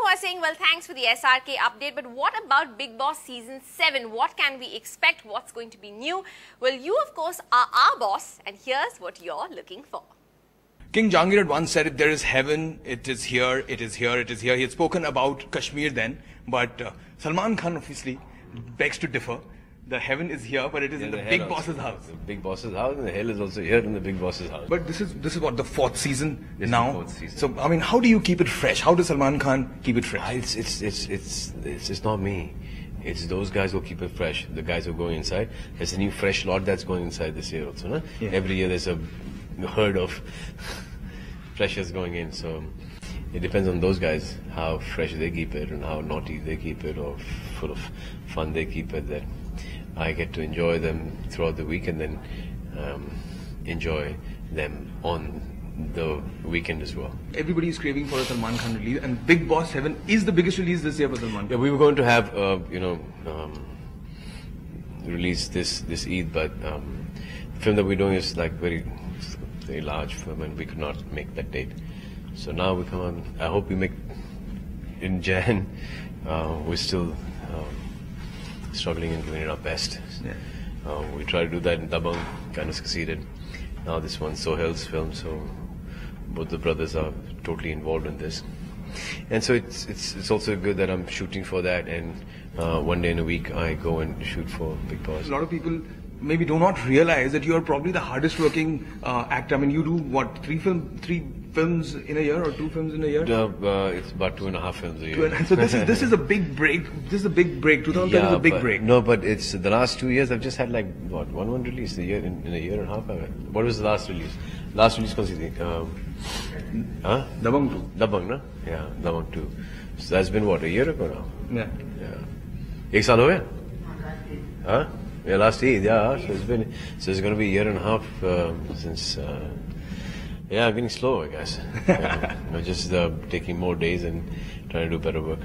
who are saying, well, thanks for the SRK update, but what about Bigg Boss Season 7? What can we expect? What's going to be new? Well, you, of course, are our boss, and here's what you're looking for. King Jahangir had once said, there is heaven, it is here, it is here, it is here. He had spoken about Kashmir then, but Salman Khan obviously begs to differ. The heaven is here, but it is in the Bigg Boss's house. The Bigg Boss's house, and the hell is also here in the Bigg Boss's house. But this is what, the fourth season This now? is the fourth season. So, I mean, how do you keep it fresh? How does Salman Khan keep it fresh? It's not me. It's those guys who keep it fresh. The guys who are going inside. There's a new fresh lot that's going inside this year also. No? Yeah. Every year there's a herd of freshers going in. So it depends on those guys, how fresh they keep it and how naughty they keep it or full of fun they keep it. That I get to enjoy them throughout the week and then enjoy them on the weekend as well. Everybody is craving for a Salman Khan release, and Bigg Boss 7 is the biggest release this year for Salman Khan. Yeah, we were going to have, release this Eid, but the film that we're doing is like very large film, and we could not make that date. So now we come on. I hope we make in Jan. We're still struggling and giving it our best. Yeah. We tried to do that in Dabang, kind of succeeded. Now this one's Sohail's film, so both the brothers are totally involved in this. And so it's also good that I'm shooting for that, and one day in a week I go and shoot for Bigg Boss. A lot of people maybe do not realize that you are probably the hardest working actor. I mean, you do what, three films in a year or 2 films in a year? It's about 2.5 films a year. So this is a big break. This is a big break. 2010 is a big break. No, but it's the last 2 years I've just had like what one release a year in a year and a half. What was the last release? Last release was Dabang 2. Dabang, no? Yeah, Dabang 2. So that's been what, a year ago now? Yeah. Yeah. 1 saal ho gaya? Huh? Yeah, last Eid, yeah. So it's going to be a year and a half since. Yeah, I'm getting slow, I guess. Just taking more days and trying to do better work.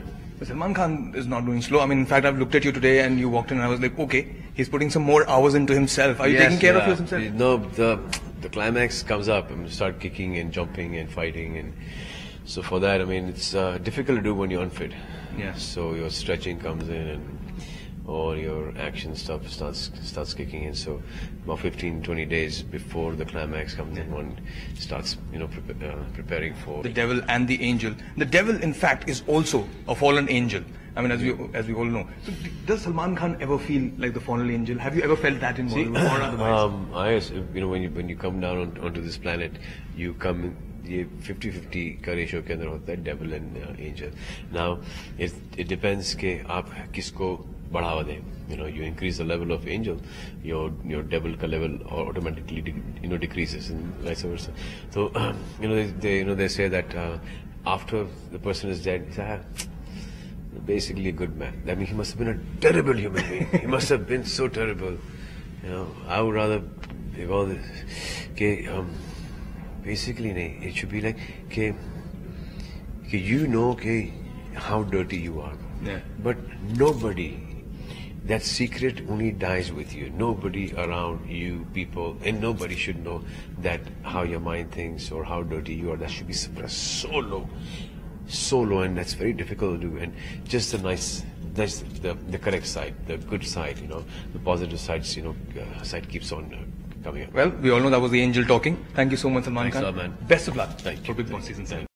Salman Khan is not doing slow. I mean, in fact, I've looked at you today and you walked in and I was like, okay, he's putting some more hours into himself. Are you taking care of yourself? No, the climax comes up and start kicking and jumping and fighting, and so for that, I mean, it's difficult to do when you're unfit. Yeah. So your stretching comes in and all your action stuff starts kicking in. So about 15-20 days before the climax comes in, one starts preparing for The devil and the angel. The devil, in fact, is also a fallen angel. I mean, as we all know. So does Salman Khan ever feel like the fallen angel? Have you ever felt that in Bollywood or otherwise? when you come down onto this planet, you come. ये 50-50 का ratio के अंदर होता है devil and angel. Now it depends कि आप किसको बढ़ावा दें. You increase the level of angel, your devil का level automatically decreases and vice versa. So they say that after the person is dead, he's basically a good man. That means he must have been a terrible human being. He must have been so terrible. I would rather all this basically it should be like how dirty you are. Yeah. But nobody, that secret only dies with you. Nobody around you, people, and nobody should know that how your mind thinks or how dirty you are. That should be suppressed so low, and that's very difficult to do. And just that's the correct side, the good side, the positive sides, side keeps on coming up. Well, we all know that was the angel talking. Thank you so much, Salman Khan. Thanks a lot, man. Best of luck Thank for you. Bigg Boss Season 7.